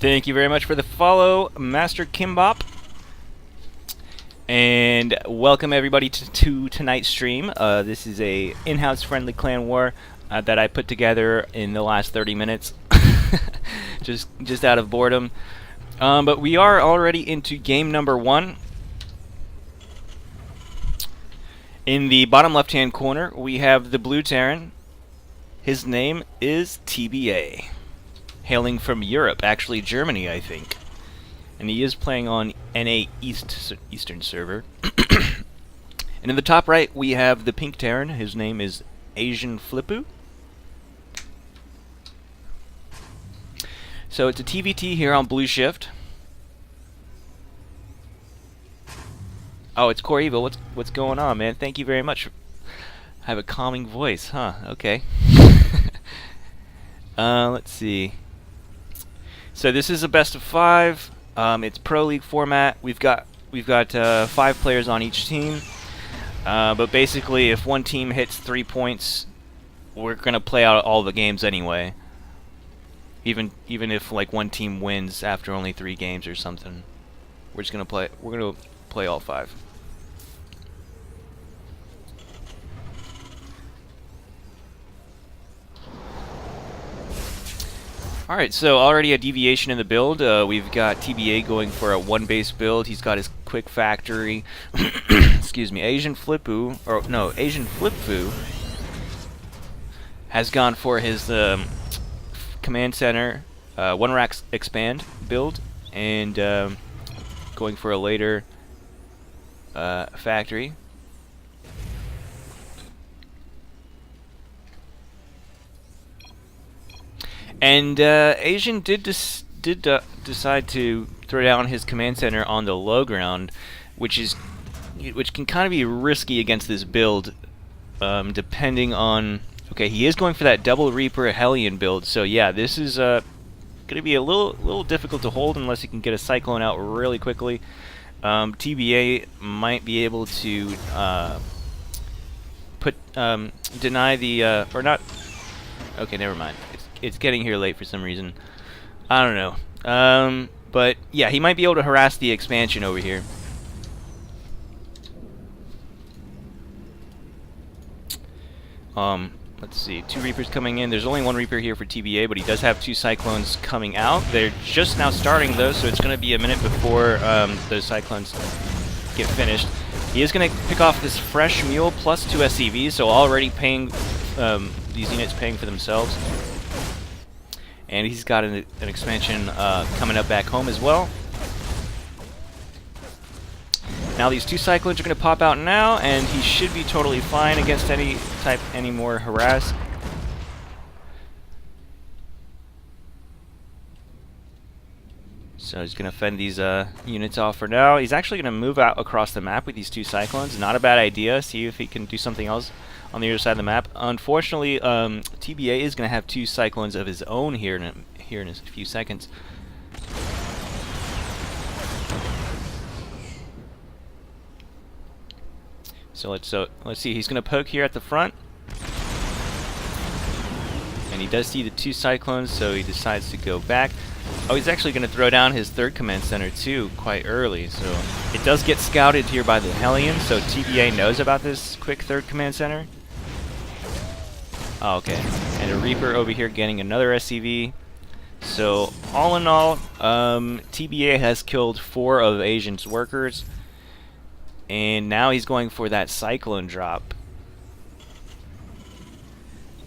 Thank you very much for the follow, Master Kimbop. And welcome everybody to tonight's stream. This is a in-house friendly clan war that I put together in the last 30 minutes, just out of boredom. But we are already into game number 1. In the bottom left-hand corner, we have the blue Terran. His name is TBA. Hailing from Europe, actually Germany, I think. And he is playing on NA Eastern server. And in the top right, we have the pink Terran. His name is Asian Flippu. So it's a TVT here on Blue Shift. Oh, it's Core Evil. What's going on, man? Thank you very much. I have a calming voice, huh? Okay. Let's see. So this is a best of 5. It's Pro League format. We've got 5 players on each team. But basically, if one team hits 3 points, we're gonna play out all the games anyway. Even if like one team wins after only 3 games or something, we're gonna play all 5. Alright, so already a deviation in the build. We've got TBA going for a 1-base build. He's got his quick factory. Excuse me, Asian Flippu has gone for his command center 1-rack expand build, and going for a later factory. And Asian did decide to throw down his command center on the low ground, which can kind of be risky against this build, depending on. Okay, he is going for that double Reaper Hellion build, so yeah, this is going to be a little difficult to hold unless he can get a Cyclone out really quickly. TBA might be able to deny the or not. Okay, never mind. It's getting here late for some reason. I don't know. But yeah, he might be able to harass the expansion over here. Let's see. 2 Reapers coming in. There's only 1 Reaper here for TBA, but he does have 2 Cyclones coming out. They're just now starting, though, so it's going to be a minute before those Cyclones get finished. He is going to pick off this Fresh Mule plus 2 SCVs, so already paying these units paying for themselves. And he's got an expansion coming up back home as well. Now these 2 Cyclones are going to pop out now, and he should be totally fine against any more harass. So he's going to fend these units off for now. He's actually going to move out across the map with these 2 Cyclones. Not a bad idea. See if he can do something else on the other side of the map. Unfortunately, TBA is going to have 2 Cyclones of his own here in a few seconds. So let's see. He's going to poke here at the front, and he does see the 2 Cyclones, so he decides to go back. Oh, he's actually going to throw down his 3rd command center too, quite early. So it does get scouted here by the Hellions, so TBA knows about this quick 3rd command center. Oh, okay, and a Reaper over here getting another SCV. So all in all, TBA has killed 4 of Asian's workers. And now he's going for that Cyclone drop.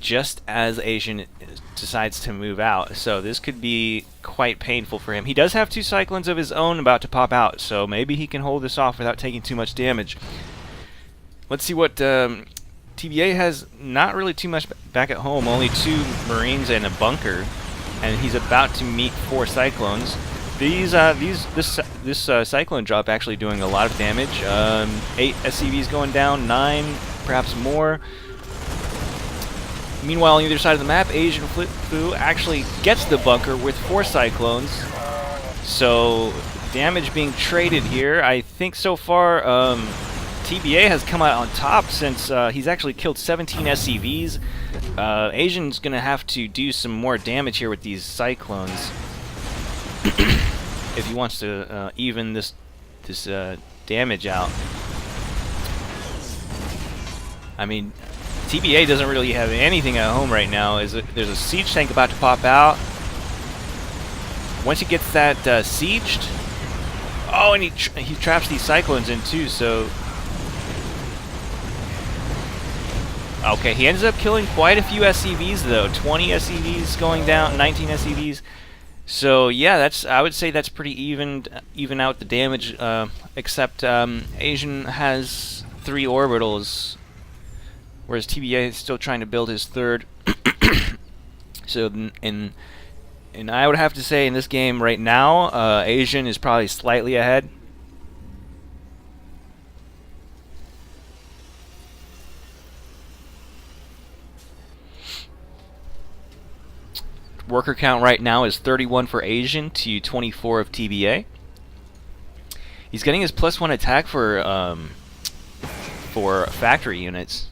Just as Asian decides to move out. So this could be quite painful for him. He does have 2 Cyclones of his own about to pop out, so maybe he can hold this off without taking too much damage. Let's see what TBA has. Not really too much back at home. Only 2 Marines and a bunker. And he's about to meet 4 Cyclones. This Cyclone drop actually doing a lot of damage. 8 SCVs going down, 9, perhaps more. Meanwhile, on the other side of the map, Asian Fu actually gets the bunker with 4 Cyclones. So damage being traded here. I think so far TBA has come out on top since he's actually killed 17 SCVs. Asian's going to have to do some more damage here with these Cyclones. If he wants to even this damage out. I mean, TBA doesn't really have anything at home right now. There's a siege tank about to pop out. Once he gets that sieged, oh, and he traps these Cyclones in too. So, okay, he ends up killing quite a few SCVs though. 20 SCVs going down, 19 SCVs. So yeah, I would say that's pretty even out the damage, except Asian has 3 orbitals, whereas TBA is still trying to build his 3rd. So and I would have to say in this game right now, Asian is probably slightly ahead. Worker count right now is 31 for Asian to 24 of TBA. He's getting his +1 attack for factory units.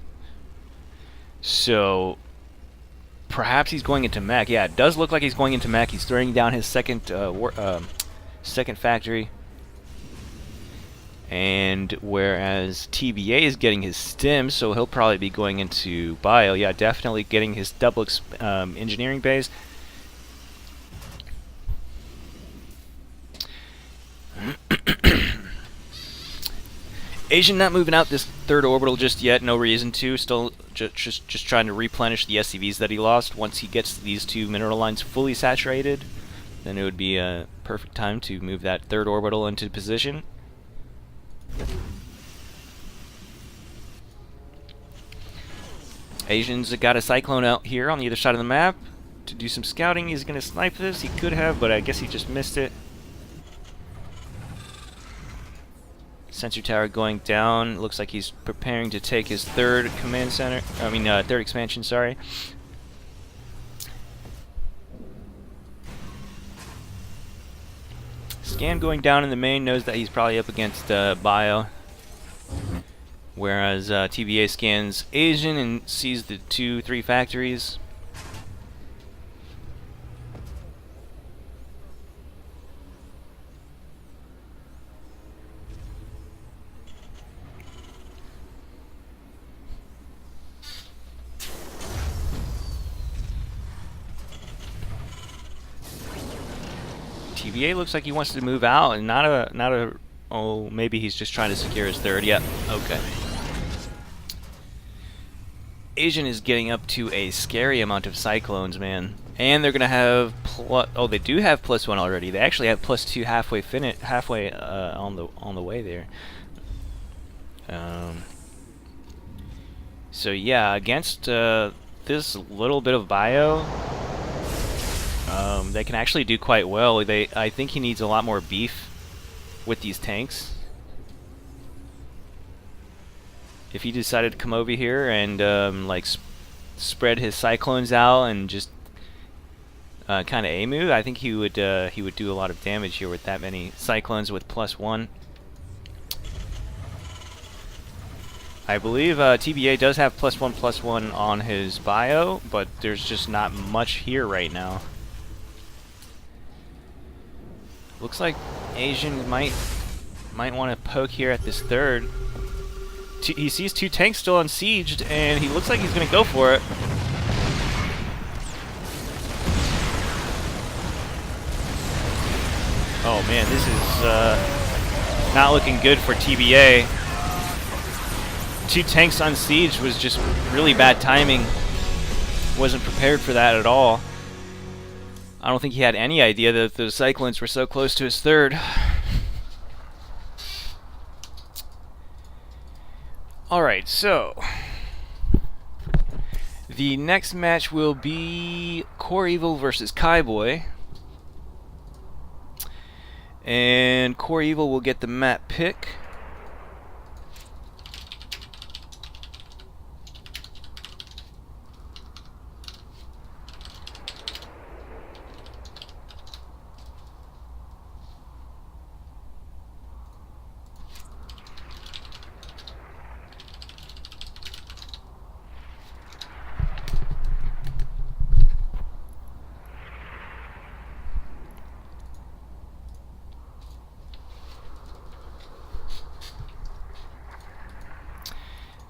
So perhaps he's going into mech. Yeah, it does look like he's going into mech. He's throwing down his second factory. And whereas TBA is getting his stim, so he'll probably be going into bio. Yeah, definitely getting his double engineering base. Asian not moving out this 3rd orbital just yet. No reason to. Still just trying to replenish the SCVs that he lost. Once he gets these 2 mineral lines fully saturated, then it would be a perfect time to move that 3rd orbital into position. Asian's got a Cyclone out here on the other side of the map to do some scouting. He's going to snipe this. He could have, but I guess he just missed it. Sensor tower going down. Looks like he's preparing to take his 3rd command center. 3rd expansion, sorry. Scan going down in the main knows that he's probably up against Bio. Whereas TBA scans Asian and sees the 2-3 factories. TBA looks like he wants to move out, and not a. Oh, maybe he's just trying to secure his third. Yep. Okay. Asian is getting up to a scary amount of cyclones, man. And they're gonna have oh, they do have +1 already. They actually have +2 halfway on the way there. So yeah, against this little bit of bio, they can actually do quite well. I think he needs a lot more beef with these tanks. If he decided to come over here and like spread his cyclones out and just kind of A-move, I think he would do a lot of damage here with that many cyclones with +1. I believe TBA does have +1/+1 on his bio, but there's just not much here right now. Looks like Asian might want to poke here at this third. He sees 2 tanks still unsieged, and he looks like he's going to go for it. Oh man, this is not looking good for TBA. 2 tanks unsieged was just really bad timing. Wasn't prepared for that at all. I don't think he had any idea that the cyclones were so close to his third. Alright, so the next match will be Core Evil versus Kaiboy. And Core Evil will get the map pick.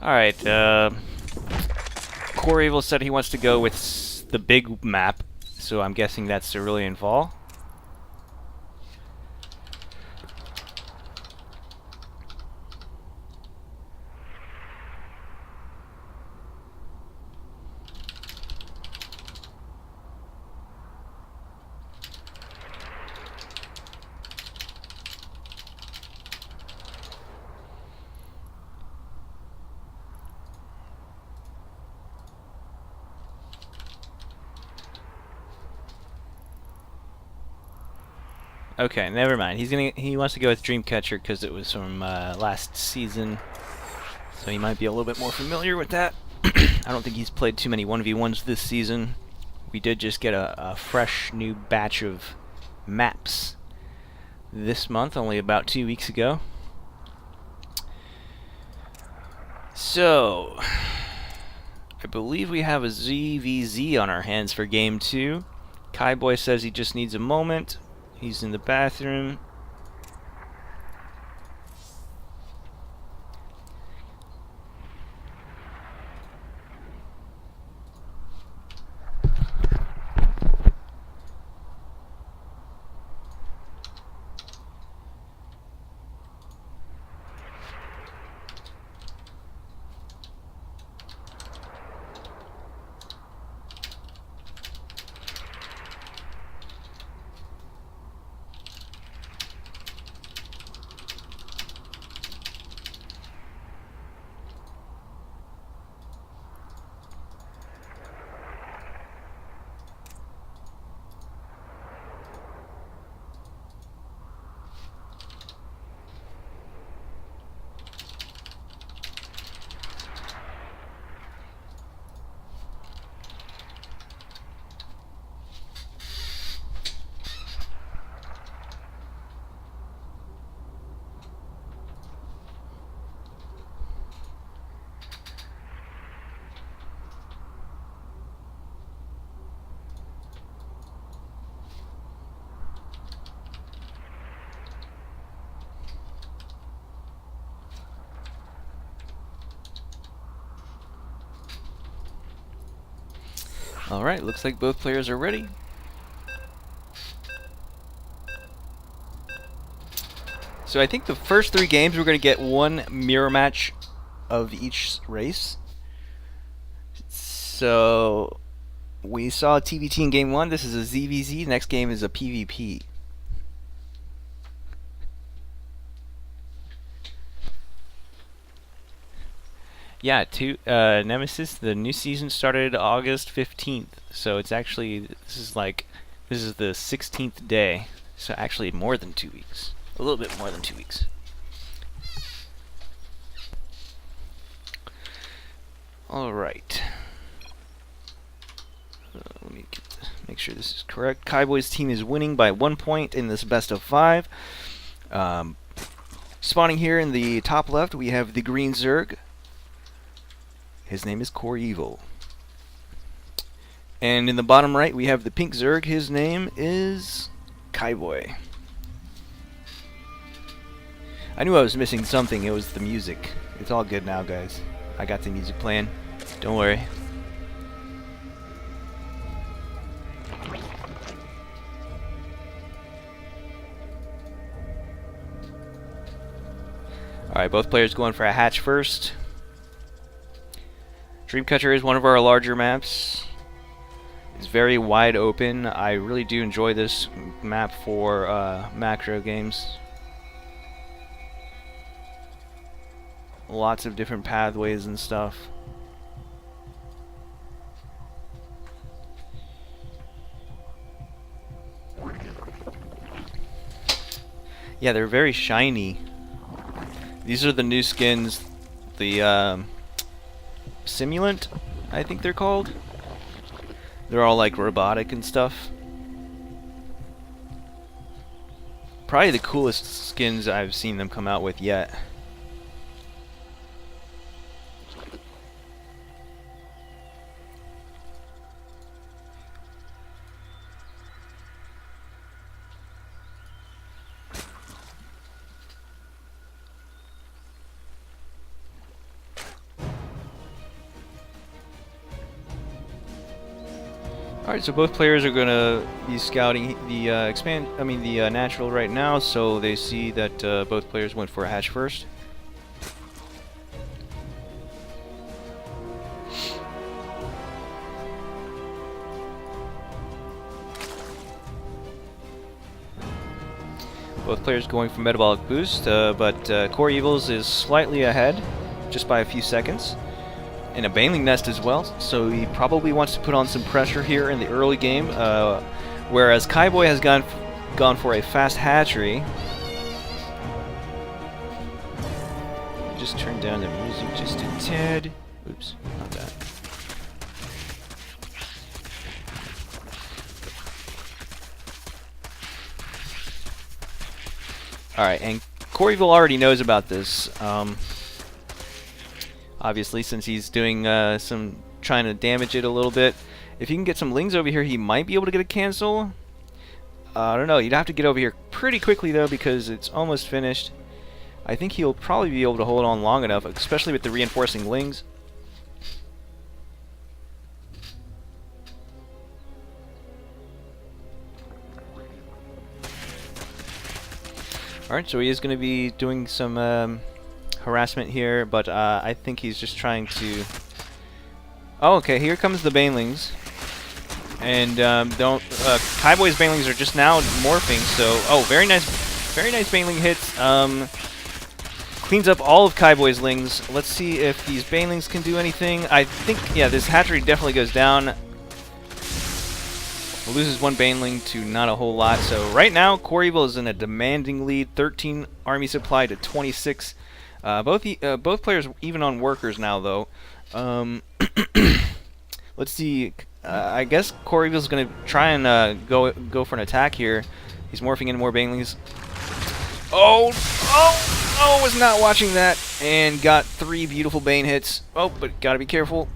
Alright, Core Evil said he wants to go with the big map, so I'm guessing that's Cerulean Fall. Okay, never mind. He wants to go with Dreamcatcher because it was from last season, so he might be a little bit more familiar with that. I don't think he's played too many 1v1s this season. We did just get a fresh new batch of maps this month, only about 2 weeks ago. So, I believe we have a ZVZ on our hands for game 2. Kaiboy says he just needs a moment. He's in the bathroom. Alright, looks like both players are ready. So I think the first 3 games we're going to get one mirror match of each race. So we saw a TVT in game 1. This is a ZVZ. Next game is a PvP. Yeah, Nemesis. The new season started August 15th, so it's actually this is the 16th day. So actually more than 2 weeks, a little bit more than 2 weeks. All right. Let me make sure this is correct. Kaiboy's team is winning by 1 point in this best of 5. Spawning here in the top left, we have the green Zerg. His name is Core Evil. And in the bottom right, we have the pink Zerg. His name is Kaiboy. I knew I was missing something. It was the music. It's all good now, guys. I got the music playing. Don't worry. Alright, both players going for a hatch first. Dreamcatcher is one of our larger maps. It's very wide open. I really do enjoy this map for macro games. Lots of different pathways and stuff. Yeah, they're very shiny. These are the new skins. The Simulant, I think they're called. They're all like robotic and stuff. Probably the coolest skins I've seen them come out with yet. Alright, so both players are gonna be scouting the natural right now, so they see that both players went for a hatch first. Both players going for metabolic boost, but Core Evils is slightly ahead, just by a few seconds. In a Baneling nest as well, so he probably wants to put on some pressure here in the early game, whereas Kaiboy has gone for a fast hatchery. Just turn down the music just a tad. Oops, not that. Alright, and Core Evil already knows about this. Obviously, since he's doing trying to damage it a little bit. If he can get some lings over here, he might be able to get a cancel. I don't know. You'd have to get over here pretty quickly, though, because it's almost finished. I think he'll probably be able to hold on long enough, especially with the reinforcing lings. Alright, so he is going to be doing some harassment here, but I think he's just trying to... Oh, okay, here comes the Banelings. And Kaiboy's Banelings are just now morphing, so... Oh, very nice Baneling hits. Cleans up all of Kaiboy's lings. Let's see if these Banelings can do anything. I think, yeah, this hatchery definitely goes down. Loses one Baneling to not a whole lot. So right now, Core Evil is in a demanding lead. 13 army supply to 26. Both players even on workers now, though. Let's see. I guess Core Evil's going to try and go for an attack here. He's morphing in more Banelings. Oh! Was not watching that and got 3 beautiful Bane hits. Oh, but gotta be careful.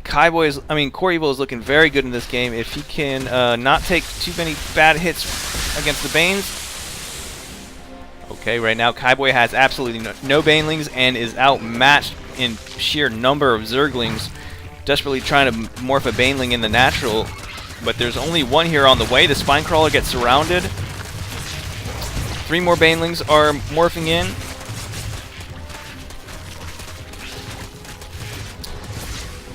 Core Evil is looking very good in this game. If he can not take too many bad hits against the Banes. Okay, right now Kaiboy has absolutely no Banelings and is outmatched in sheer number of Zerglings. desperately trying to morph a Baneling in the natural, but there's only one here on the way. The Spine Crawler gets surrounded. 3 more Banelings are morphing in.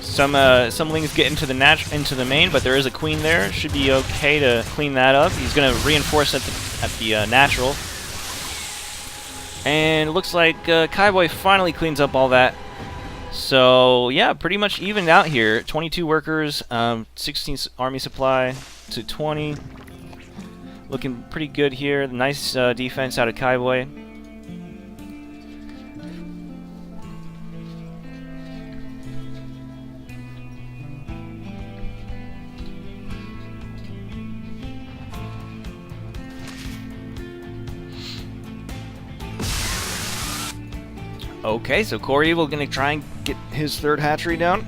Some lings get into the main, but there is a queen there. Should be okay to clean that up. He's going to reinforce at the natural. And it looks like Kaiboy finally cleans up all that. So yeah, pretty much evened out here. 22 workers, 16 army supply to 20. Looking pretty good here. Nice defense out of Kaiboy. Okay, so Core Evil gonna try and get his 3rd hatchery down.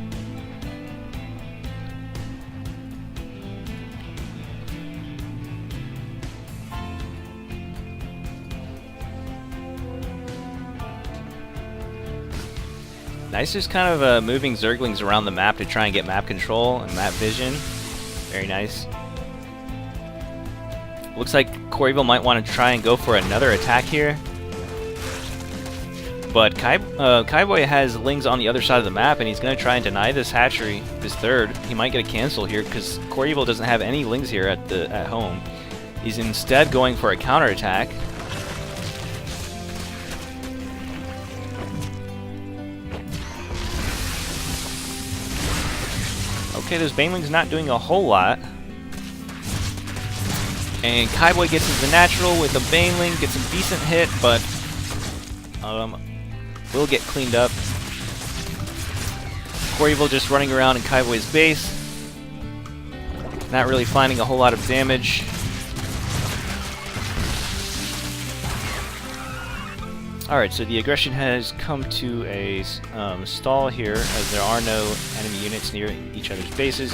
Nice, just kind of moving Zerglings around the map to try and get map control and map vision. Very nice. Looks like Core Evil might want to try and go for another attack here. But Kaiboy has lings on the other side of the map, and he's going to try and deny this hatchery, this 3rd. He might get a cancel here, because Core Evil doesn't have any lings here at home. He's instead going for a counterattack. Okay, those Banelings not doing a whole lot. And Kaiboy gets into the natural with a Baneling, gets a decent hit, but will get cleaned up. Core Evil just running around in Kaiboy's base. Not really finding a whole lot of damage. Alright, so the aggression has come to a stall here, as there are no enemy units near each other's bases.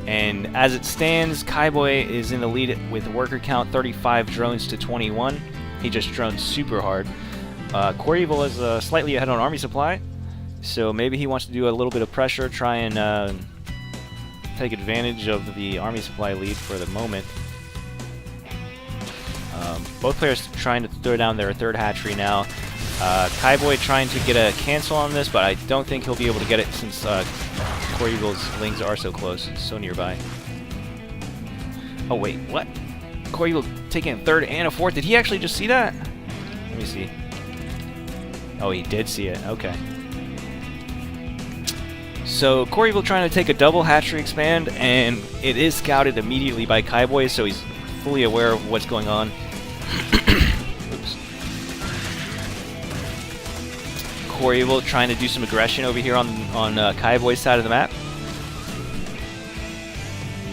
And as it stands, Kaiboy is in the lead with worker count 35 drones to 21. He just droned super hard. Core Evil is slightly ahead on army supply, so maybe he wants to do a little bit of pressure, try and take advantage of the army supply lead for the moment. Both players trying to throw down their 3rd hatchery now. Kaiboy trying to get a cancel on this, but I don't think he'll be able to get it since Core Evil's lings are so close, so nearby. Oh wait, what? Core Evil taking a 3rd and a 4th. Did he actually just see that? Let me see. Oh, he did see it. Okay. So Core Evil trying to take a double hatchery expand, and it is scouted immediately by Kaiboy, so he's fully aware of what's going on. Oops. Core Evil trying to do some aggression over here on Kaiboy's side of the map.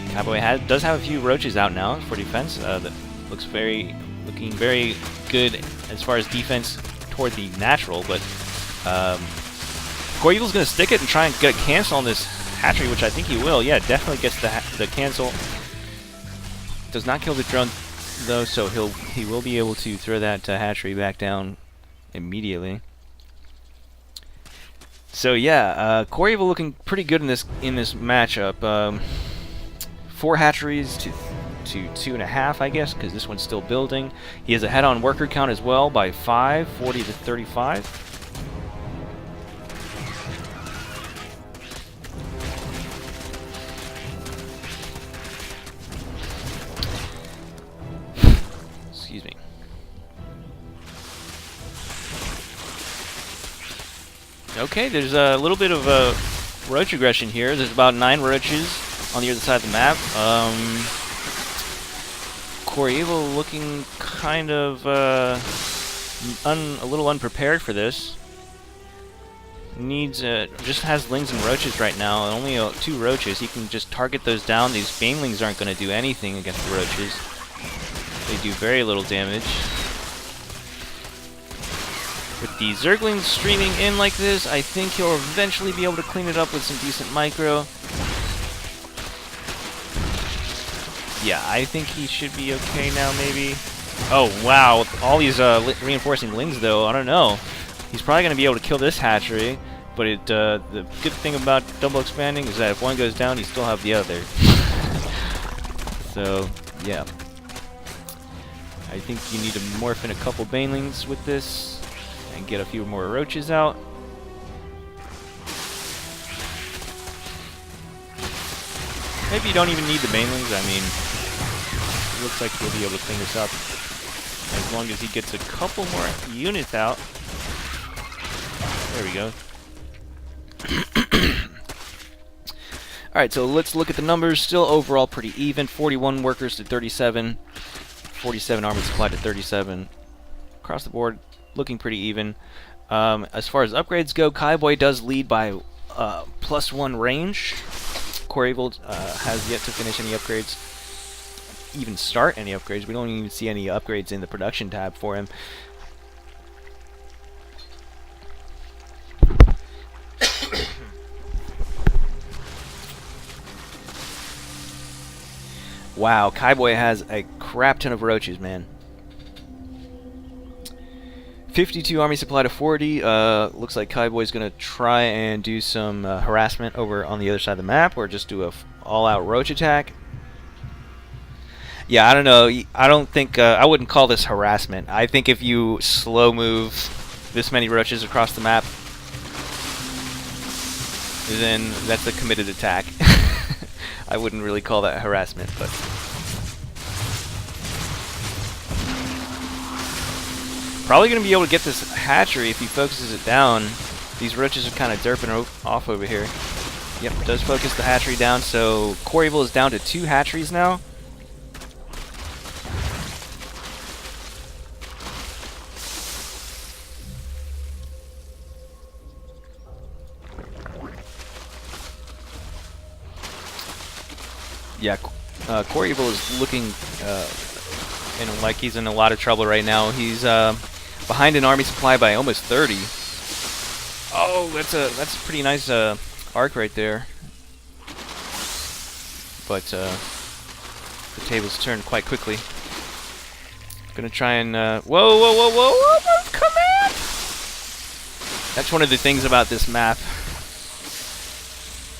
Kaiboy does have a few roaches out now for defense. That looking very good as far as defense toward the natural, but Core Evil's going to stick it and try and get a cancel on this hatchery, which I think he will. Yeah, definitely gets the cancel. Does not kill the drone though, so he will be able to throw that hatchery back down immediately. So yeah, Core Evil looking pretty good in this matchup. 4 hatcheries to 2.5, I guess, because this one's still building. He has a head-on worker count as well by 5, 40 to 35. Excuse me. Okay, there's a little bit of roach aggression here. There's about 9 roaches on the other side of the map. Core Evil looking kind of a little unprepared for this. Needs just has lings and roaches right now. Only 2 roaches. He can just target those down. These banelings aren't going to do anything against the roaches. They do very little damage. With the Zerglings streaming in like this, I think he'll eventually be able to clean it up with some decent micro. Yeah, I think he should be okay now, maybe. Oh, wow. All these reinforcing lings, though, I don't know. He's probably going to be able to kill this hatchery. But the good thing about double expanding is that if one goes down, you still have the other. So, yeah. I think you need to morph in a couple banelings with this and get a few more roaches out. Maybe you don't even need the banelings. I mean, it looks like he'll be able to clean this up as long as he gets a couple more units out. There we go. Alright, so let's look at the numbers. Still overall pretty even. 41 workers to 37. 47 army supply to 37. Across the board, looking pretty even. As far as upgrades go, Kaiboy does lead by +1 range. Core Evil has yet to finish any upgrades. Even start any upgrades. We don't even see any upgrades in the production tab for him. Wow, Kaiboy has a crap ton of roaches, man. 52 army supply to 40. Looks like Kaiboy's gonna try and do some harassment over on the other side of the map, or just do a all-out roach attack. Yeah, I don't know. I don't think I wouldn't call this harassment. I think if you slow move this many roaches across the map, then that's a committed attack. I wouldn't really call that harassment, but probably going to be able to get this hatchery if he focuses it down. These roaches are kind of derping off over here. Yep, does focus the hatchery down, so Core Evil is down to 2 hatcheries now. Yeah, Core Evil is looking like he's in a lot of trouble right now. He's behind an army supply by almost 30. Oh, that's a pretty nice arc right there. But the tables turned quite quickly. Gonna try and whoa! Come in! That's one of the things about this map.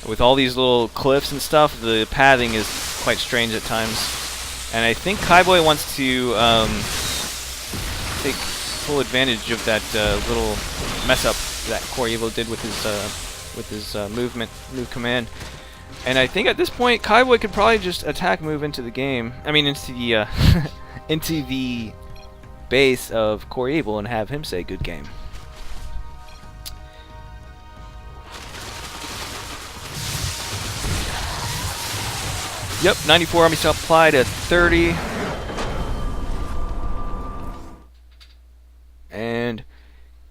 With all these little cliffs and stuff, the pathing is quite strange at times. And I think Kaiboy wants to take full advantage of that little mess up that Core Evil did with his move command. And I think at this point, Kaiboy could probably just attack move into the game. I mean, into the into the base of Core Evil and have him say good game. Yep, 94 army supply to 30. And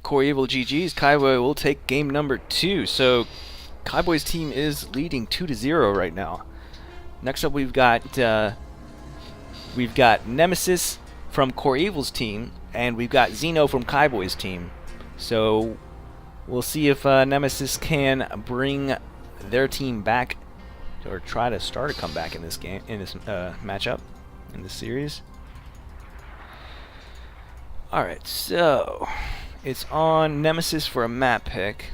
Core Evil GG's. Kaiboy will take game number 2. So Kaiboy's team is leading 2-0 right now. Next up we've got Nemesis from Core Evil's team, and we've got Xeno from Kaiboy's team. So we'll see if Nemesis can bring their team back, or try to start a comeback in this game, in this matchup, in this series. Alright, so it's on Nemesis for a map pick.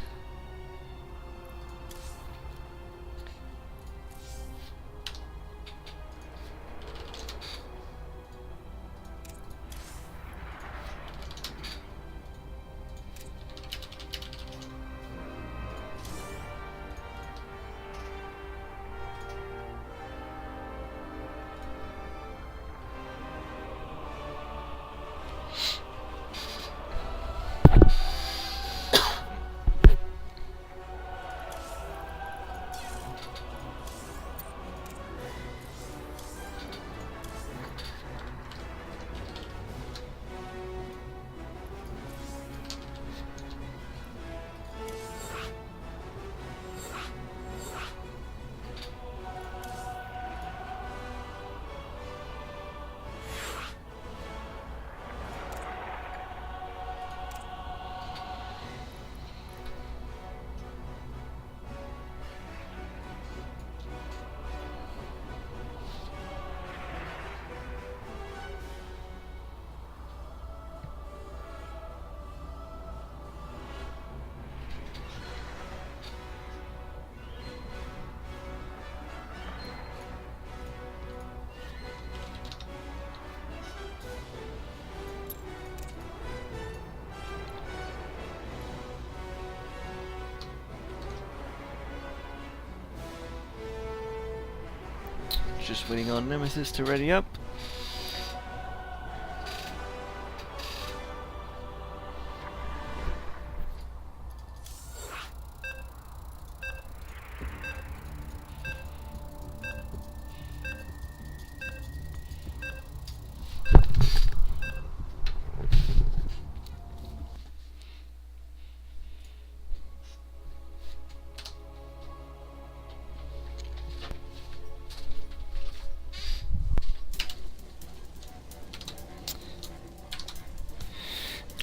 Just waiting on Nemesis to ready up.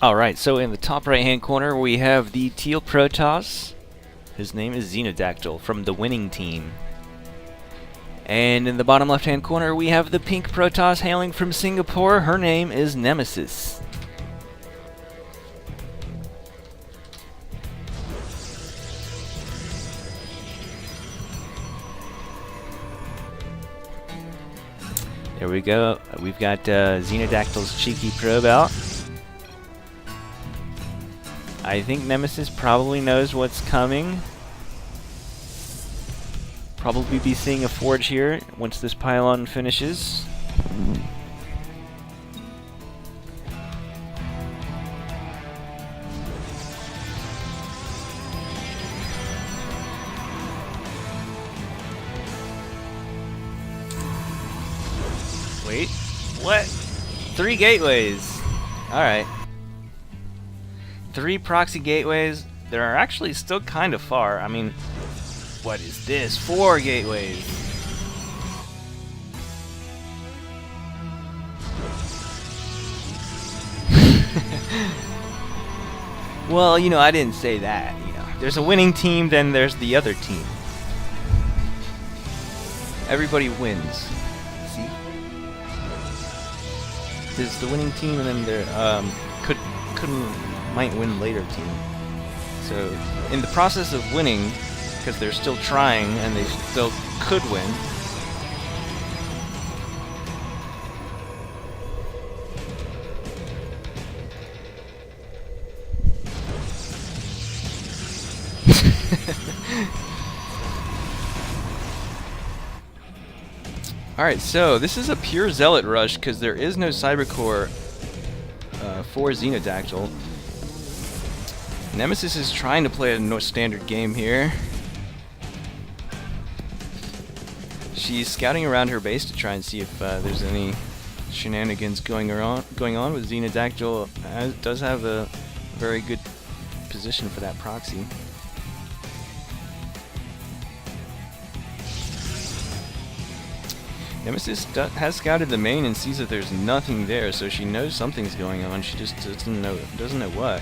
Alright, so in the top right hand corner we have the Teal Protoss. His name is Xenodactyl from the winning team. And in the bottom left hand corner we have the Pink Protoss hailing from Singapore. Her name is Nemesis. There we go. We've got Xenodactyl's cheeky probe out. I think Nemesis probably knows what's coming. Probably be seeing a forge here once this pylon finishes. Wait, what? 3 gateways. Alright. 3 proxy gateways. They are actually still kind of far. I mean, what is this? 4 gateways. Well, you know, I didn't say that. You know, there's a winning team, then there's the other team. Everybody wins. See? There's the winning team, and then there might win later team. So in the process of winning, because they're still trying and they still could win, alright, so this is a pure Zealot rush because there is no Cybercore for Xenodactyl. Nemesis is trying to play a standard game here. She's scouting around her base to try and see if there's any shenanigans going on with Xenodactyl. Does have a very good position for that proxy. Nemesis has scouted the main and sees that there's nothing there, so she knows something's going on. She just doesn't know what.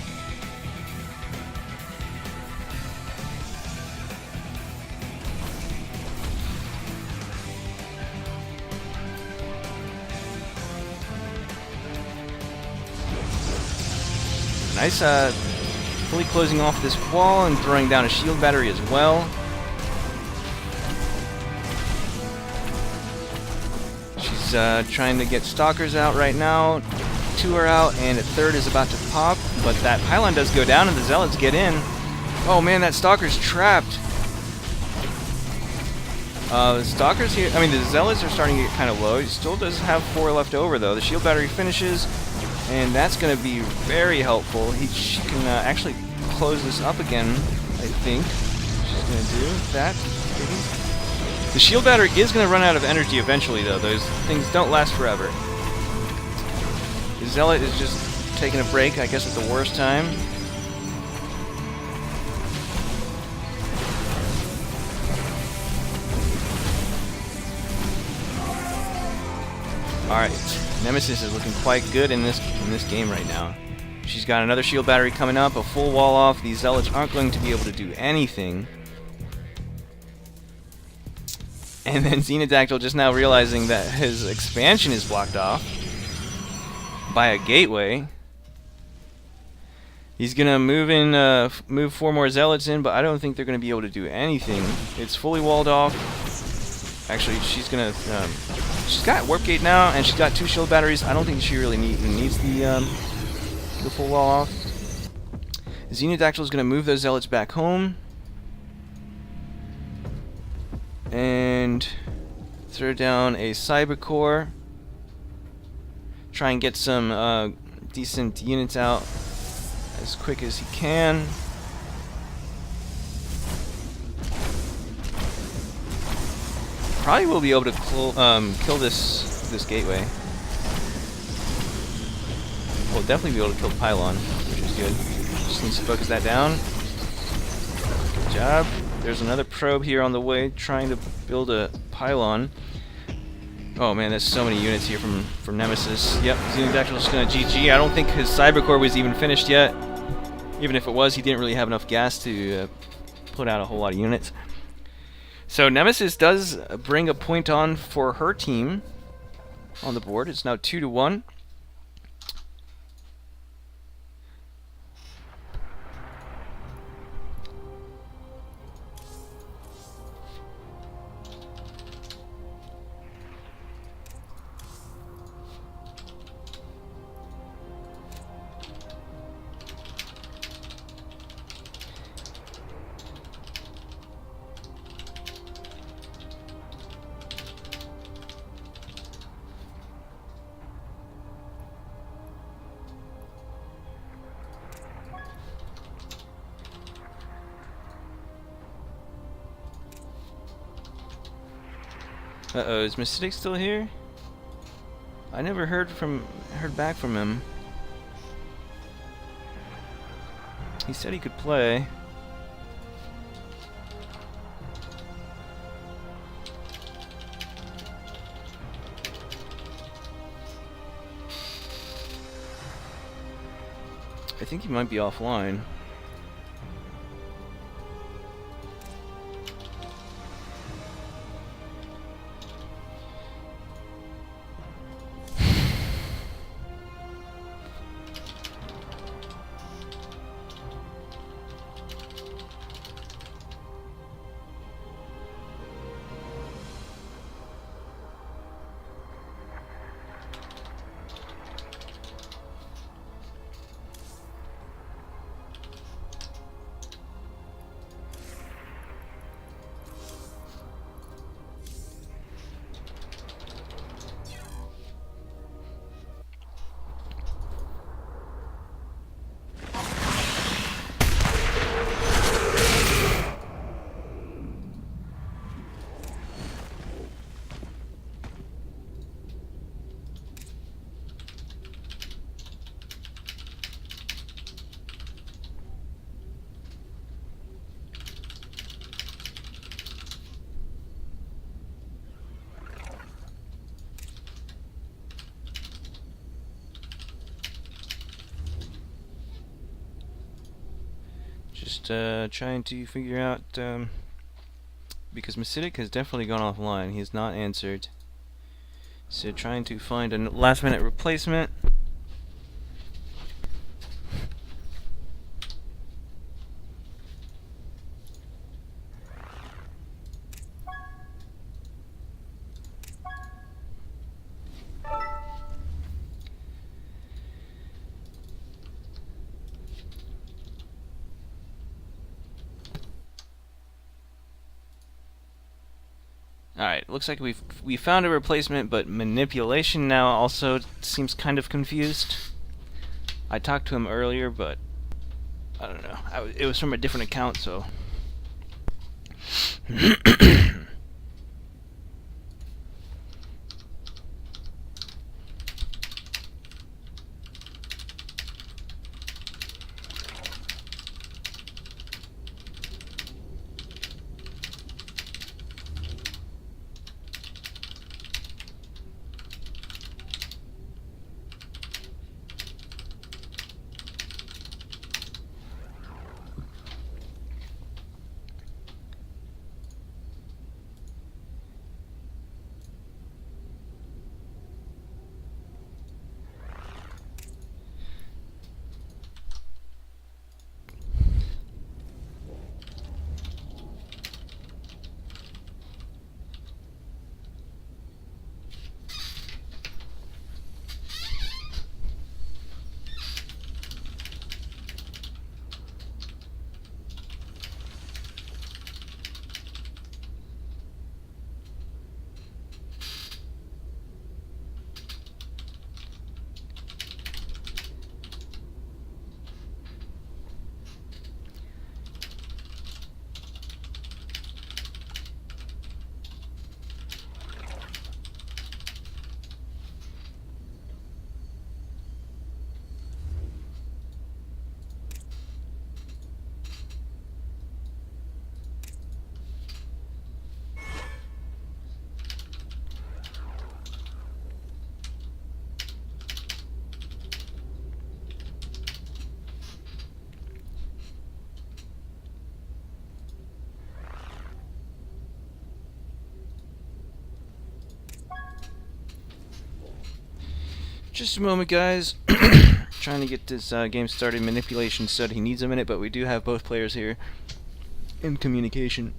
Nice, fully closing off this wall and throwing down a shield battery as well. She's trying to get stalkers out right now. 2 are out, and a 3rd is about to pop, but that pylon does go down and the Zealots get in. Oh man, that stalker's trapped. The stalkers here, I mean the Zealots are starting to get kind of low. He still does have 4 left over though. The shield battery finishes, and that's going to be very helpful. She can actually close this up again, I think. She's going to do that. The shield battery is going to run out of energy eventually, though. Those things don't last forever. The Zealot is just taking a break, I guess, at the worst time. Alright. Nemesis is looking quite good in this game right now. She's got another shield battery coming up, a full wall off. These Zealots aren't going to be able to do anything. And then Xenodactyl just now realizing that his expansion is blocked off by a gateway. He's gonna move 4 more Zealots in, but I don't think they're gonna be able to do anything. It's fully walled off. Actually, she's gonna. She's got warp gate now, and she's got 2 shield batteries. I don't think she really needs the full wall off. Xenodactyl is gonna move those Zealots back home, and Throw down a cyber core. Try and get some decent units out as quick as he can. Probably will be able to kill this gateway. We'll definitely be able to kill the pylon, which is good. Just needs to focus that down. Good job. There's another probe here on the way, trying to build a pylon. Oh man, there's so many units here from Nemesis. Yep, Xenodactyl's just gonna GG. I don't think his cyber core was even finished yet. Even if it was, he didn't really have enough gas to put out a whole lot of units. So Nemesis does bring a point on for her team on the board. It's now 2-1. Uh-oh, is PsiX still here? I never heard back from him. He said he could play. I think he might be offline. Just trying to figure out, because PsiX has definitely gone offline. He has not answered. So trying to find a last-minute replacement. Alright, looks like we found a replacement, but manipulation now also seems kind of confused. I talked to him earlier, but I don't know. It was from a different account, so... Just a moment, guys. Trying to get this game started. Manipulation said he needs a minute, but we do have both players here in communication.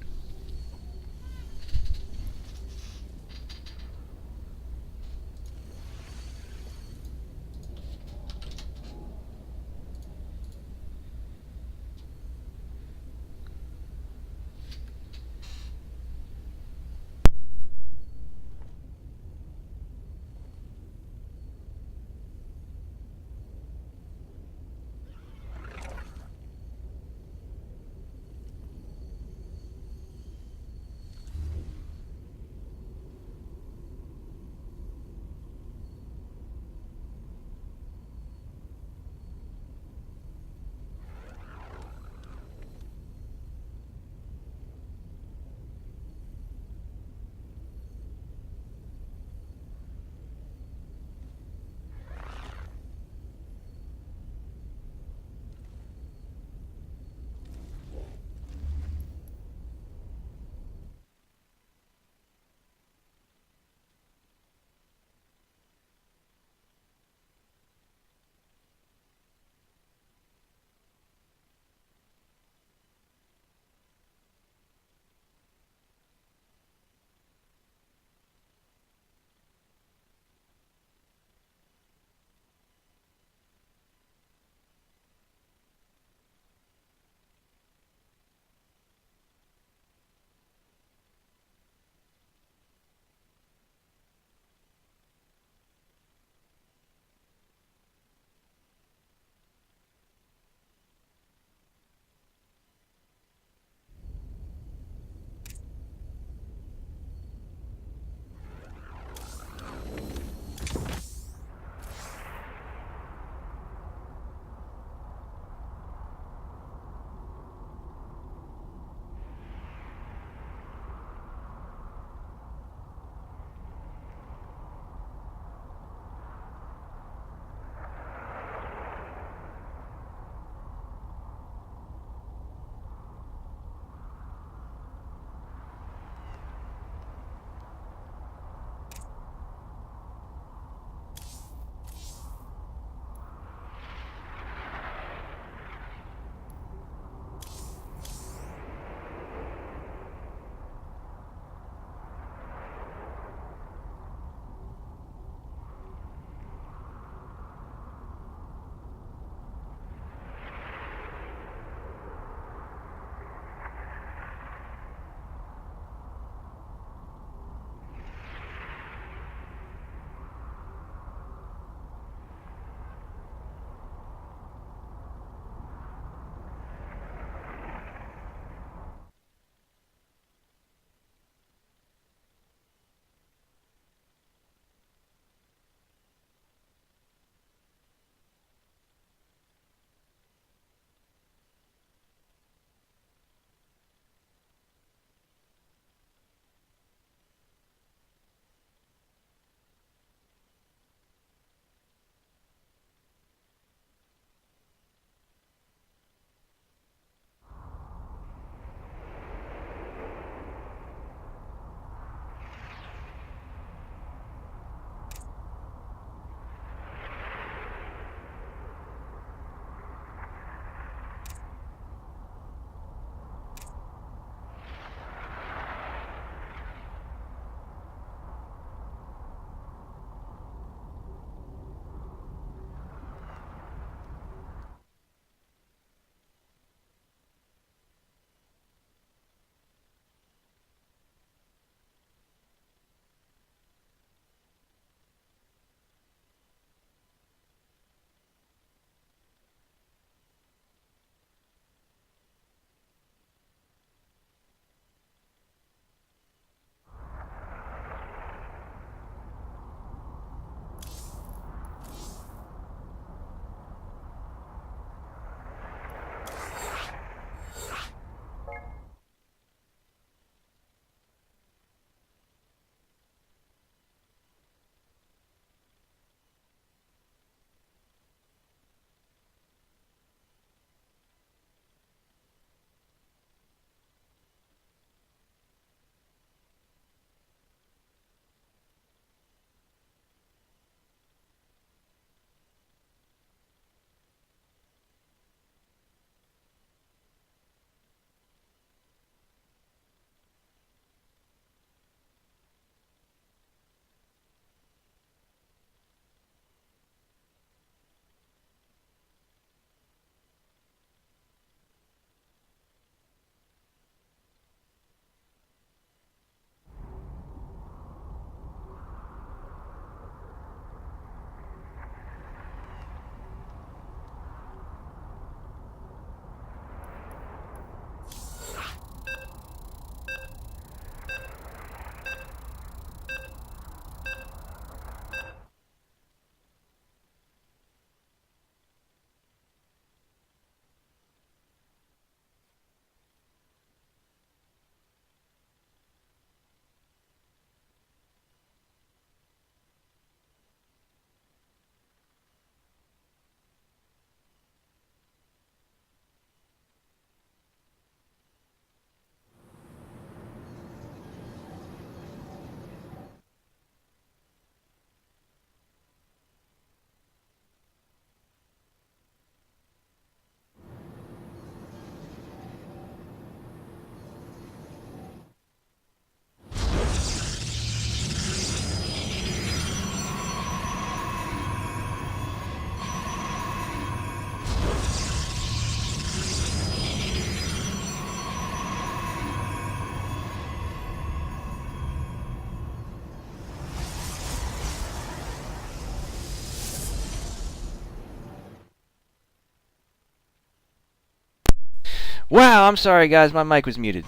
Wow, I'm sorry, guys. My mic was muted.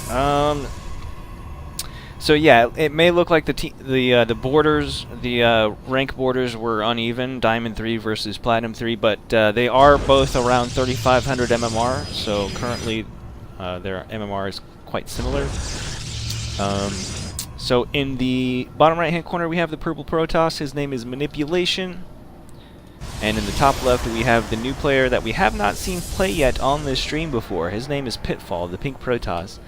So yeah, it may look like the borders, the rank borders were uneven, Diamond 3 versus Platinum 3, but they are both around 3,500 MMR. So currently, their MMR is quite similar. So in the bottom right-hand corner, we have the purple Protoss. His name is Manipulation. And in the top left, we have the new player that we have not seen play yet on this stream before. His name is Pitfall, the pink Protoss.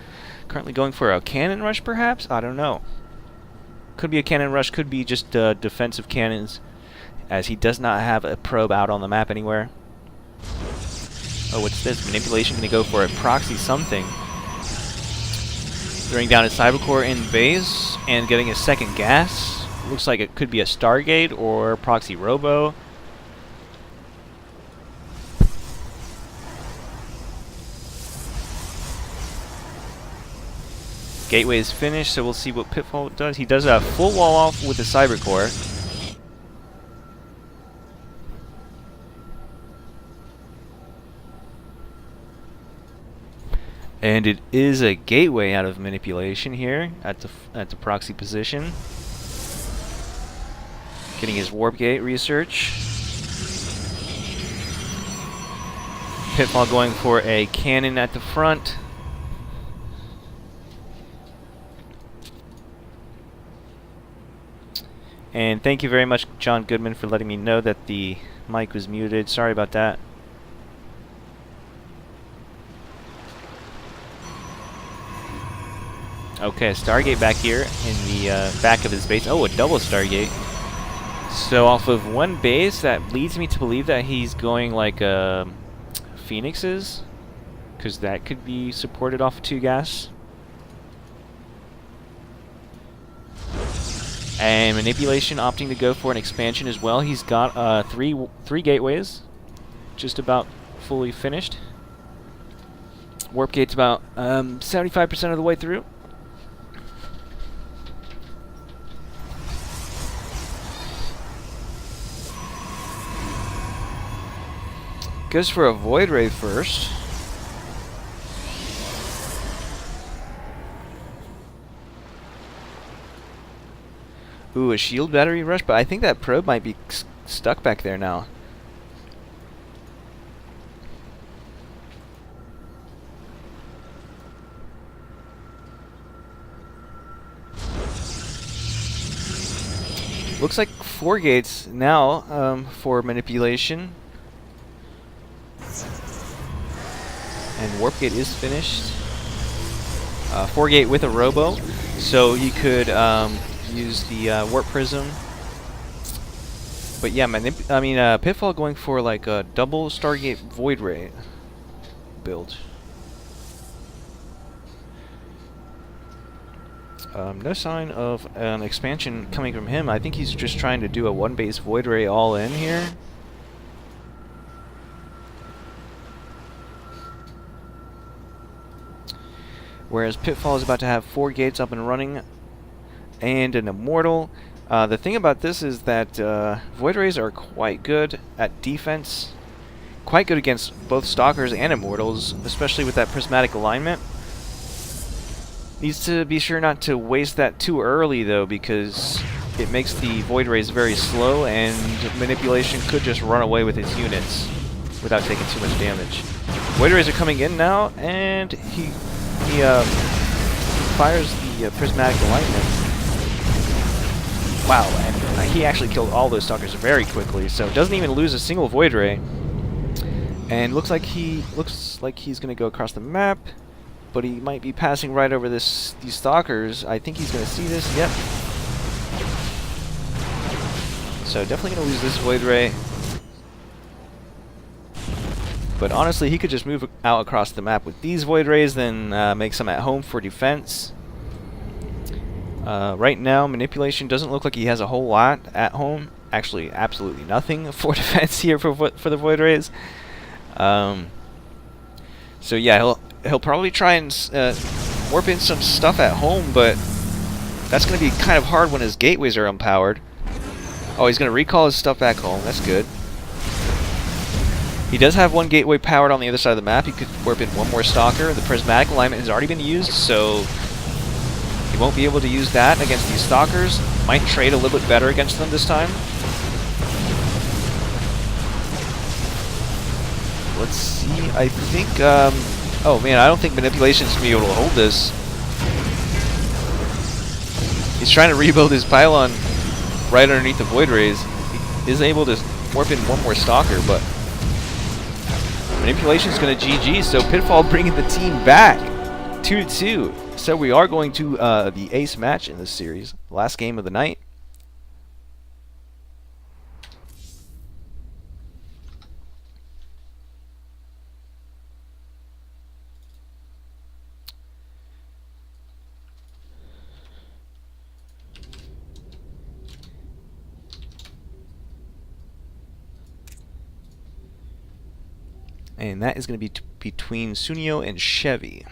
Currently going for a cannon rush, perhaps? I don't know. Could be a cannon rush, could be just defensive cannons, as he does not have a probe out on the map anywhere. Oh, what's this? Manipulation going to go for a proxy something. Throwing down his Cybercore in base and getting a second gas. Looks like it could be a Stargate or proxy Robo. Gateway is finished, so we'll see what Pitfall does. He does a full wall off with the Cybercore. And it is a gateway out of Manipulation here at the proxy position. Getting his warp gate research. Pitfall going for a cannon at the front. And thank you very much, John Goodman, for letting me know that the mic was muted. Sorry about that. Okay, a Stargate back here in the back of his base. Oh, a double Stargate. So off of one base, that leads me to believe that he's going like Phoenixes, because that could be supported off of 2 gas. And Manipulation opting to go for an expansion as well. He's got three gateways, just about fully finished. Warp gate's about 75% of the way through. Goes for a Void Ray first. Ooh, a shield battery rush, but I think that probe might be stuck back there now. Looks like 4 gates now for Manipulation. And Warp Gate is finished. 4 gate with a Robo, so you could use the Warp Prism. But yeah, Pitfall going for like a double Stargate Void Ray build. No sign of an expansion coming from him. I think he's just trying to do a 1-base Void Ray all in here. Whereas Pitfall is about to have 4 gates up and running and an Immortal. The thing about this is that Void Rays are quite good at defense. Quite good against both Stalkers and Immortals, especially with that prismatic alignment. Needs to be sure not to waste that too early though, because it makes the Void Rays very slow and Manipulation could just run away with his units without taking too much damage. Void Rays are coming in now, and he fires the prismatic alignment. Wow, and he actually killed all those Stalkers very quickly, so doesn't even lose a single Void Ray. And looks like he's going to go across the map, but he might be passing right over these Stalkers. I think he's going to see this. Yep. So definitely going to lose this Void Ray. But honestly, he could just move out across the map with these Void Rays, then make some at home for defense. Right now, Manipulation doesn't look like he has a whole lot at home. Actually, absolutely nothing for defense here for the Void Rays. So yeah, he'll probably try and warp in some stuff at home, but that's going to be kind of hard when his gateways are unpowered. Oh, he's going to recall his stuff back home. That's good. He does have one gateway powered on the other side of the map. He could warp in one more Stalker. The prismatic alignment has already been used, so he won't be able to use that against these Stalkers. Might trade a little bit better against them this time. Let's see. I think... oh man, I don't think Manipulation's going to be able to hold this. He's trying to rebuild his pylon right underneath the Void Rays. He is able to warp in one more Stalker, but Manipulation's going to GG, so Pitfall bringing the team back 2-2. So we are going to the ace match in this series, last game of the night. And that is going to be between Sunio and Chevy.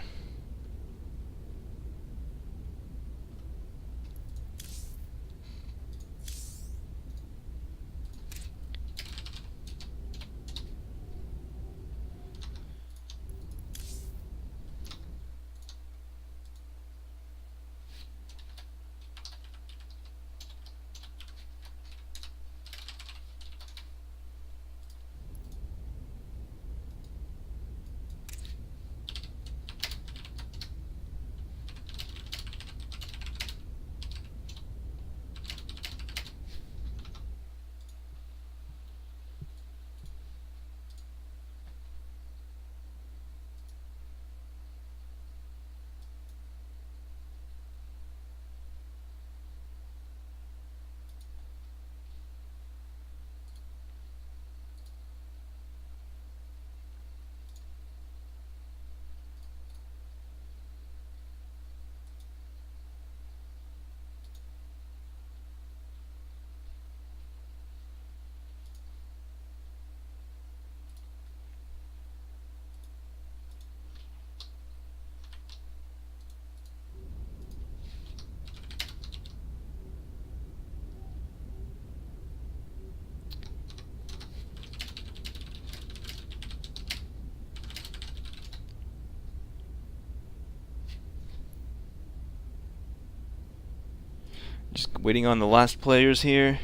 Just waiting on the last players here.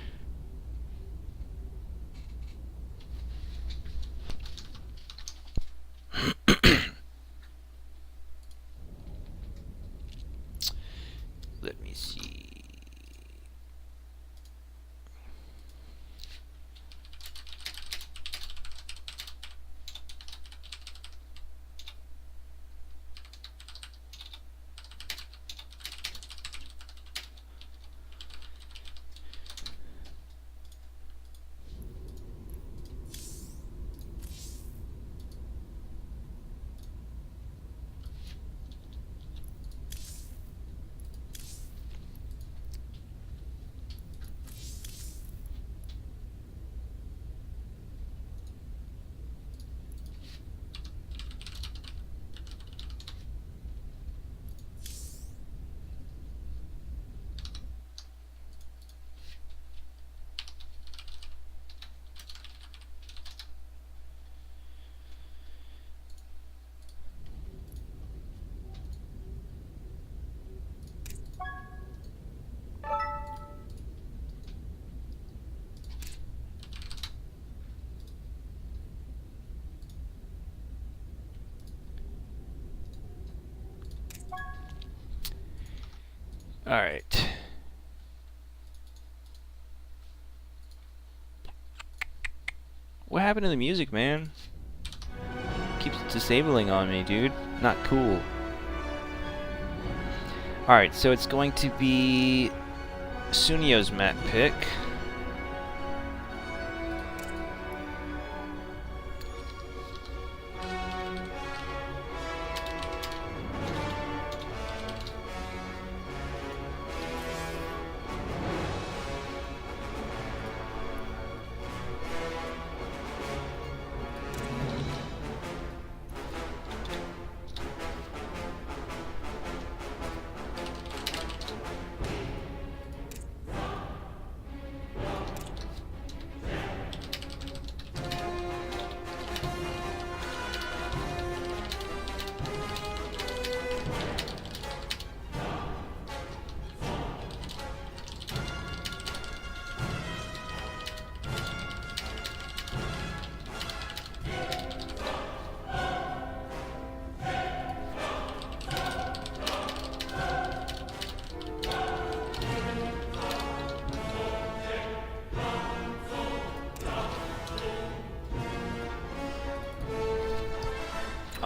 Let me see. All right. What happened to the music, man? Keeps disabling on me, dude. Not cool. Alright, so it's going to be Sunio's mat pick.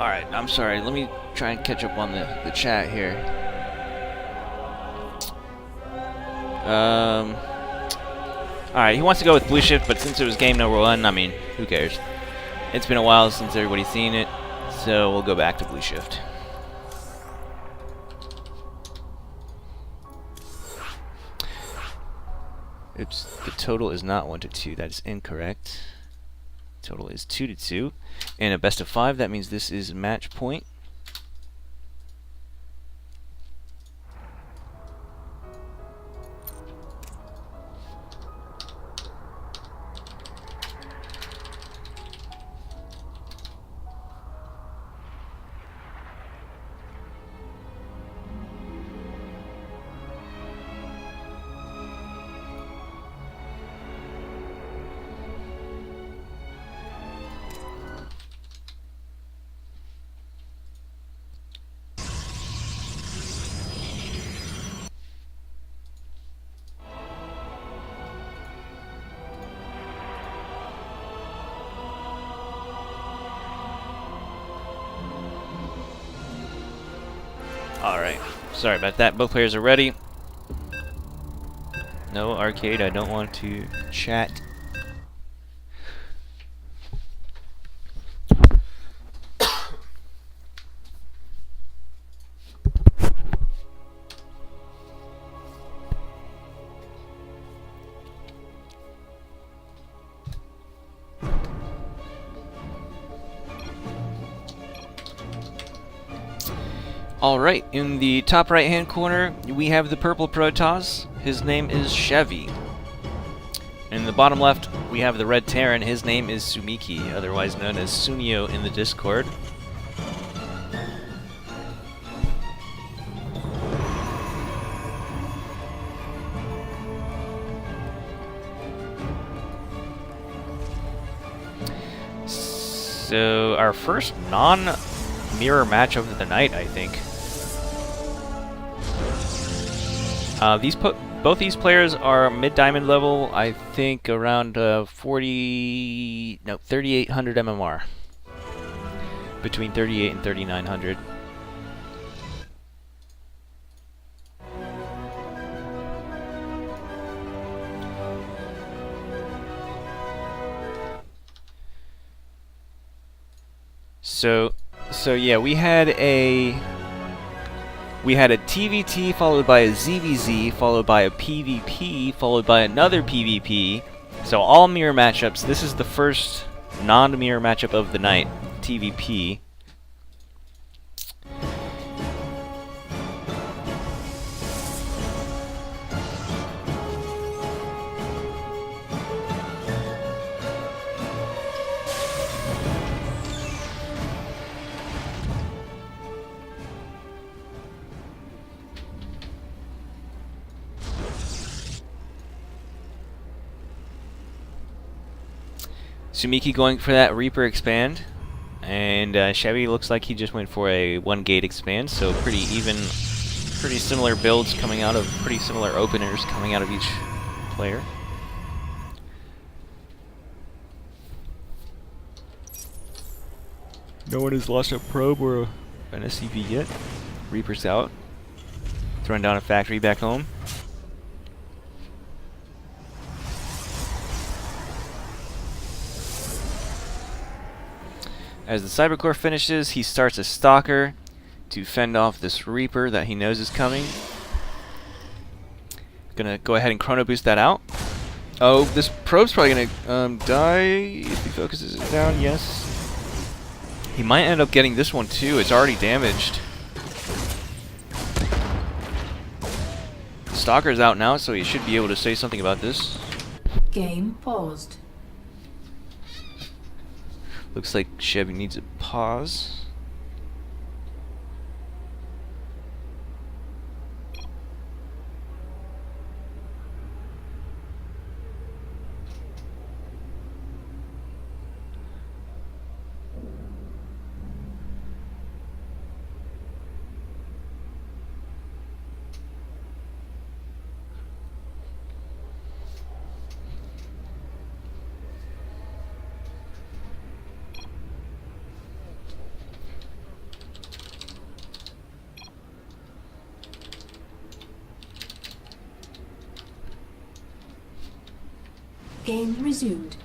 Alright, I'm sorry. Let me try and catch up on the chat here. Alright, he wants to go with Blue Shift, but since it was game number 1, I mean, who cares? It's been a while since everybody's seen it, so we'll go back to Blue Shift. Oops, the total is not 1-2. That is incorrect. Total is 2-2. And a best of 5, that means this is match point. Alright, sorry about that. Both players are ready. No arcade, I don't want to chat. Alright, in the top right hand corner, we have the purple Protoss. His name is Chevy. In the bottom left, we have the red Terran. His name is Sumiki, otherwise known as Sunio in the Discord. So, our first non-mirror match of the night, I think. Both these players are mid-diamond level, I think around 3,800 MMR. Between 38 and 3,900. So yeah, we had a TVT followed by a ZVZ followed by a PvP followed by another PvP. So all mirror matchups. This is the first non-mirror matchup of the night, TVP. Sumiki going for that Reaper expand, and Chevy looks like he just went for a 1-gate expand, so pretty even, pretty similar builds coming out of, pretty similar openers coming out of each player. No one has lost a probe or an SCV yet. Reaper's out, throwing down a factory back home. As the Cybercore finishes, he starts a Stalker to fend off this Reaper that he knows is coming. Gonna go ahead and Chrono Boost that out. Oh, this probe's probably gonna die if he focuses it down, yes. He might end up getting this one too, it's already damaged. The Stalker's out now, so he should be able to say something about this. Game paused. Looks like Chevy needs a pause. Game resumed.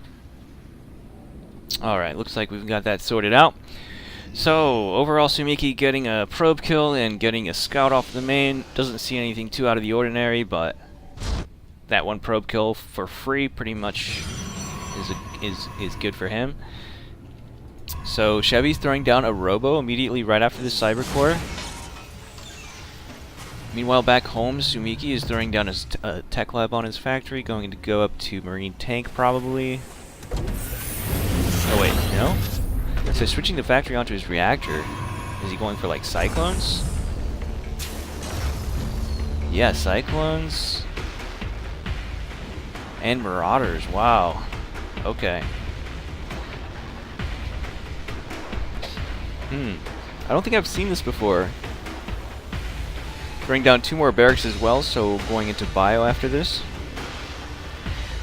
Alright, looks like we've got that sorted out. So, overall Sumiki getting a probe kill and getting a scout off the main. Doesn't see anything too out of the ordinary, but that one probe kill for free pretty much is good for him. So, Chevy's throwing down a robo immediately right after the cyber core. Meanwhile, back home, Sumiki is throwing down his tech lab on his factory, going to go up to marine tank probably. Oh wait, no? So switching the factory onto his reactor. Is he going for like cyclones? Yeah, cyclones. And marauders, wow. Okay. I don't think I've seen this before. Bring down 2 more barracks as well, so going into bio after this.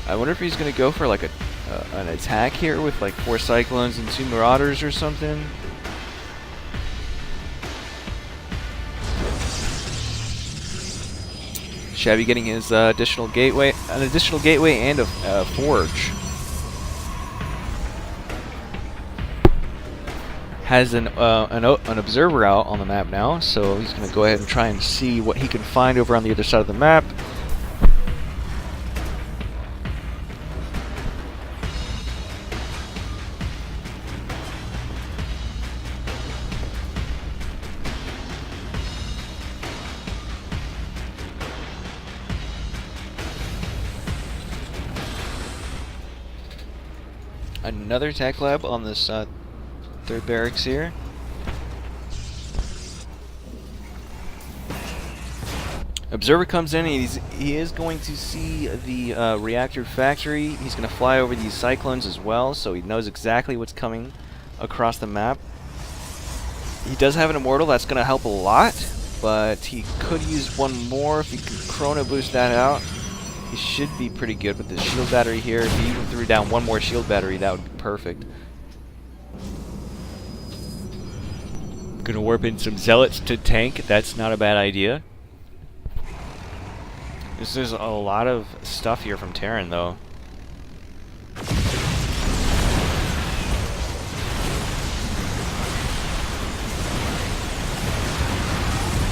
I wonder if he's going to go for like an attack here with like 4 cyclones and 2 marauders or something. Chevy getting his an additional gateway and a forge. Has an observer out on the map now, so he's going to go ahead and try and see what he can find over on the other side of the map. Another tech lab on this third barracks here. Observer comes in and he is going to see the reactor factory. He's going to fly over these cyclones as well, so he knows exactly what's coming across the map. He does have an immortal that's going to help a lot, but he could use one more if he could chrono boost that out. He should be pretty good with the shield battery here. If he even threw down one more shield battery, that would be perfect. Gonna warp in some zealots to tank. That's not a bad idea. This is a lot of stuff here from Terran, though.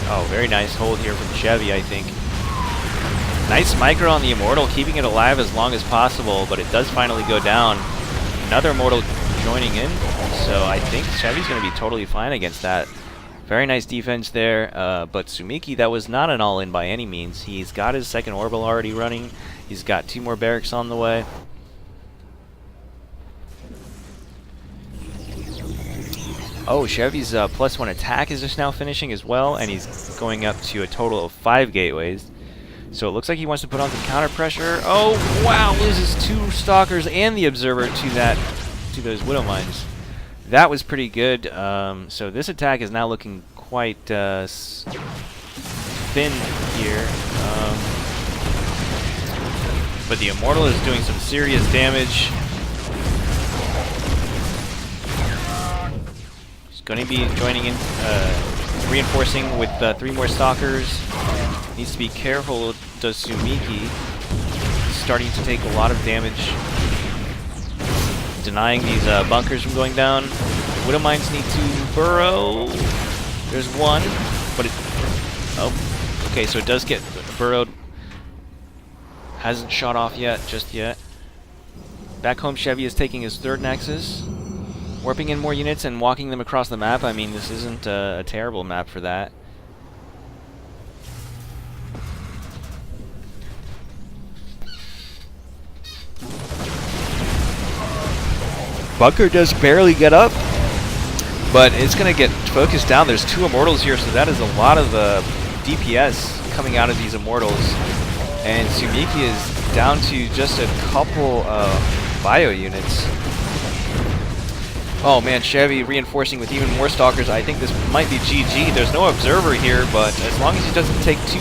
Oh, very nice hold here from Chevy, I think. Nice micro on the Immortal, keeping it alive as long as possible, but it does finally go down. Another Immortal joining in, so I think Chevy's going to be totally fine against that. Very nice defense there, but Sumiki, that was not an all-in by any means. He's got his second orbital already running. He's got 2 more barracks on the way. Oh, Chevy's +1 attack is just now finishing as well, and he's going up to a total of 5 gateways. So it looks like he wants to put on some counter pressure. Oh, wow, loses 2 stalkers and the observer to those widow mines. That was pretty good. So this attack is now looking quite thin here. But the Immortal is doing some serious damage. He's going to be joining in, reinforcing with 3 more stalkers. Needs to be careful, does Sumiki. He's starting to take a lot of damage. Denying these bunkers from going down. Widow mines need to burrow. There's one, but it... Oh, okay, so it does get burrowed. Hasn't shot off yet, just yet. Back home, Chevy is taking his 3rd Nexus. Warping in more units and walking them across the map. I mean, this isn't a terrible map for that. Bunker does barely get up, but it's going to get focused down. There's 2 Immortals here, so that is a lot of DPS coming out of these Immortals. And Sumiki is down to just a couple bio units. Oh man, Chevy reinforcing with even more stalkers. I think this might be GG. There's no observer here, but as long as he doesn't take 2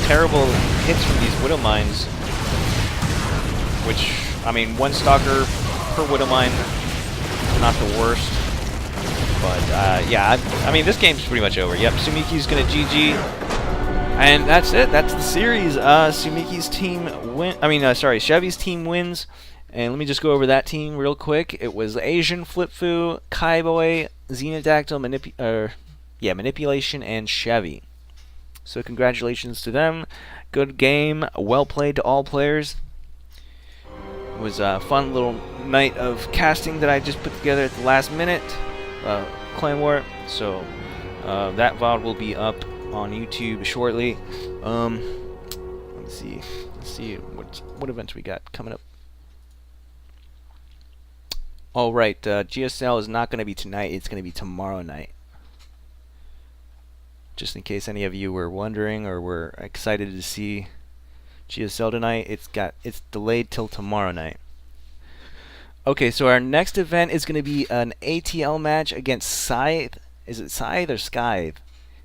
terrible hits from these widow mines, which, I mean, 1 stalker per widow mine, not the worst. But yeah, I mean, this game's pretty much over. Yep, Sumiki's gonna GG. And that's it. That's the series. Sumiki's team win. Chevy's team wins. And let me just go over that team real quick. It was Asian, Flip-Fu, Kaiboy, Xenodactyl, Manipulation, and Chevy. So congratulations to them. Good game. Well played to all players. It was a fun little night of casting that I just put together at the last minute. Clan War. So that VOD will be up on YouTube shortly. Let's see what events we got coming up. All right, GSL is not going to be tonight. It's going to be tomorrow night. Just in case any of you were wondering or were excited to see GSL tonight, it's delayed till tomorrow night. Okay, so our next event is going to be an ATL match against Scythe. Is it Scythe or Scythe?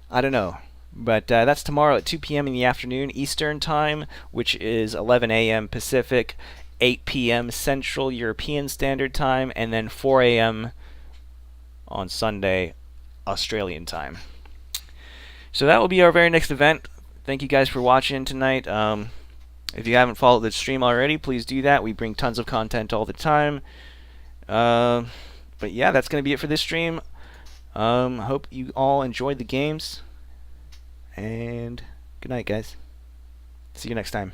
I don't know. But that's tomorrow at 2 p.m. in the afternoon Eastern Time, which is 11 a.m. Pacific, 8 p.m. Central European Standard Time, and then 4 a.m. on Sunday Australian Time. So that will be our very next event. Thank you guys for watching tonight. If you haven't followed the stream already, please do that. We bring tons of content all the time. But yeah, that's going to be it for this stream. Hope you all enjoyed the games. And good night, guys. See you next time.